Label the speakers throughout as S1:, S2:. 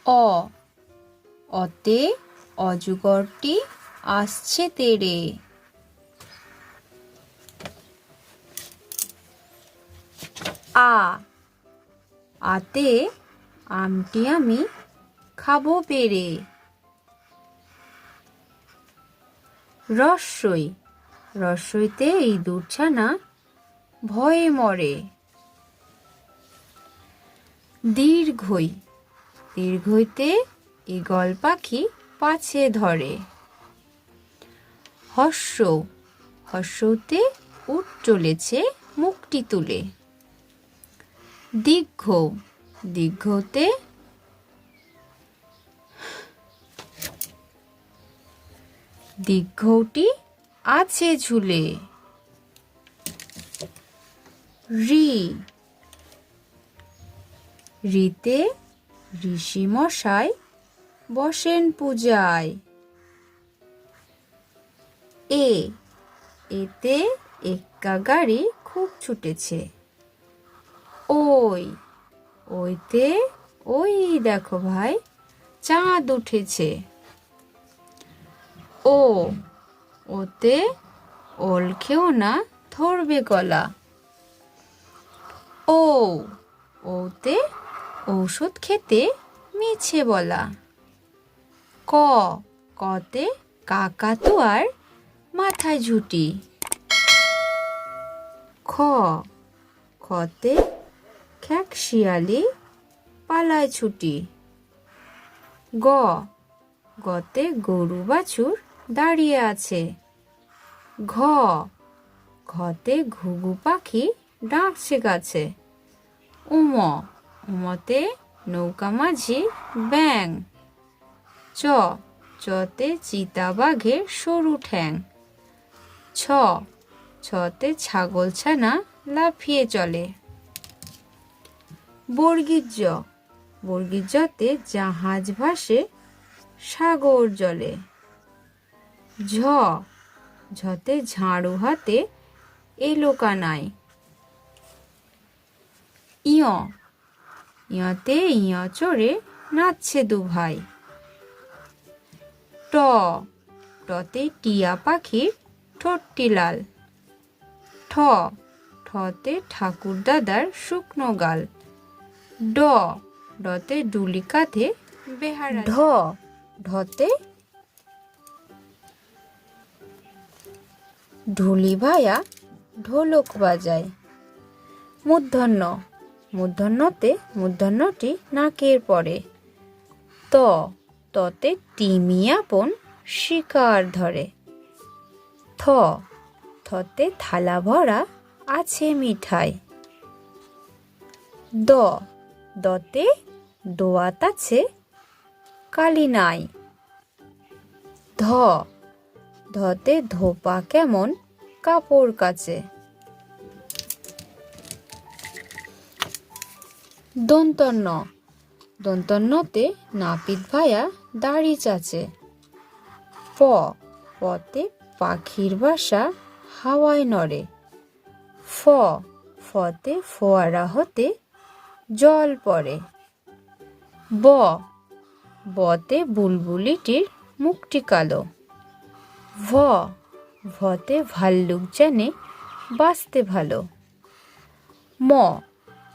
S1: অ অতে অজগরটি আসছে তেড়ে। আ আতে আমটি আমি খাবো পেড়ে। রস্বই রস্বইতে ইঁদুর ছানা ভয়ে মরে। দীর্ঘই দীর্ঘইতে ঈগল পাখি পাছে ধরে। হর্ষ হর্ষতে উট চলেছে মুখটি তুলে। দীর্ঘ দীর্ঘতে দীর্ঘটি আছে ঝুলে। রি রিতে ঋষি মশাই বসেন পূজায়। এতে এক্কা গাড়ি খুব ছুটেছে। ওইতে ওই দেখো ভাই চাঁদ উঠেছে। ওতে ওল খেও না ধরবে গলা। ওতে ঔষধ খেতে মিছে বলা। কতে কাকাতুয়ার মাথায় ঝুঁটি। খতে খ্যাঁকশিয়ালি পালায় ছুটি। গতে গরু বাছুর দাঁড়িয়ে আছে। ঘতে ঘুঘু পাখি ডাকছে গাছে। উমতে নৌকা মাঝি ব্যাঙ। চতে চিতাবাঘের সরু ঠ্যাং। ছতে ছাগল ছানা লাফিয়ে চলে। বর্গীজতে জাহাজ ভাসে সাগর জলে। ঝতে ঝাড়ু হাতে এলো কানাই। ইয়তে ইয় চড়ে নাচছে দুভাই। টতে টিয়া পাখির ঠোঁটটি লাল। ঠতে ঠাকুর দাদার শুকনো গাল। ডতে ডুলি কাঁধে বেহারা। ঢতে ঢুলি ভায়া ঢোলক বাজায়। মূর্ধন্যতে মূর্ধন্যটি নাকের পরে। ততে তিমি আপন শিকার ধরে। থতে থালা ভরা আছে মিঠাই। দতে দোয়াত আছে কালি নাই। ধতে ধোপা কেমন কাপড় কাচে। দন্তন্যতে নাপিত ভায়া দাড়ি চাচে। পতে পাখির বাসা হাওয়ায় নড়ে। ফতে ফোয়ারা হতে জল পড়ে। বতে বুলবুলিটির মুখটি কালো। ভতে ভাল্লুক জানে বাঁচতে ভালো।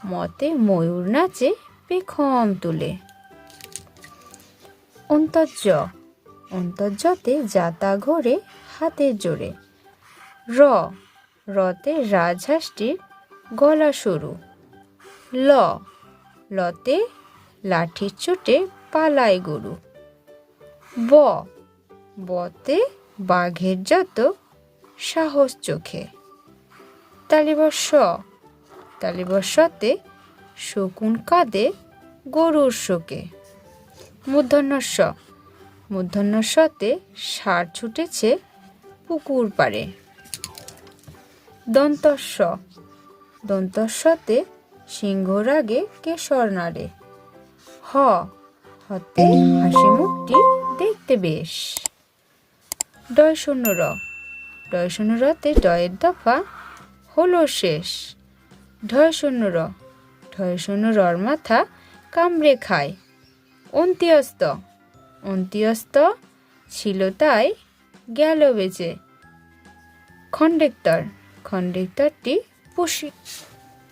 S1: মতে ময়ূর নাচে পেখম তুলে। অন্তর্যতে যাতা ঘোরে হাতের জোরে। রতে রাজহাঁসটির গলা সরু। লতে লাঠির চোটে পালায় গরু। বতে বাঘের যত সাহস চোখে। তালিবস্যতে শকুন কাঁদে গরুর শোকে। মূর্ধন্যস্বতে ষাঁড় ছুটেছে পুকুর পাড়ে। দন্তস্বতে সিংহ রাগে কেশর নাড়ে। হতে হাসি মুখটি দেখতে বেশ। ডয়শূন্যরতে ডয়ের দফা হলো শেষ। ঢয়শূন্য রর মাথা কামড়ে খায়। অন্ত্যস্ত অন্ত্যস্ত ছিল তাই গেল বেঁচে। খণ্ডেক্তর খণ্ডেক্তরটি পুষি।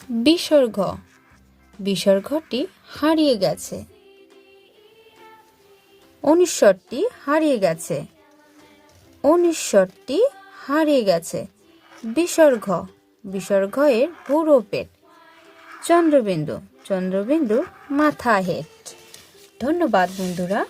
S1: বিসর্গ বিসর্গটি হারিয়ে গেছে। অনুস্বরটি হারিয়ে গেছে। অনুস্বরটি হারিয়ে গেছে। বিসর্গ বিসর্গ এর পুরো পেট। চন্দ্রবিন্দু চন্দ্রবিন্দু মাথা হেড। ধন্যবাদ বন্ধুরা।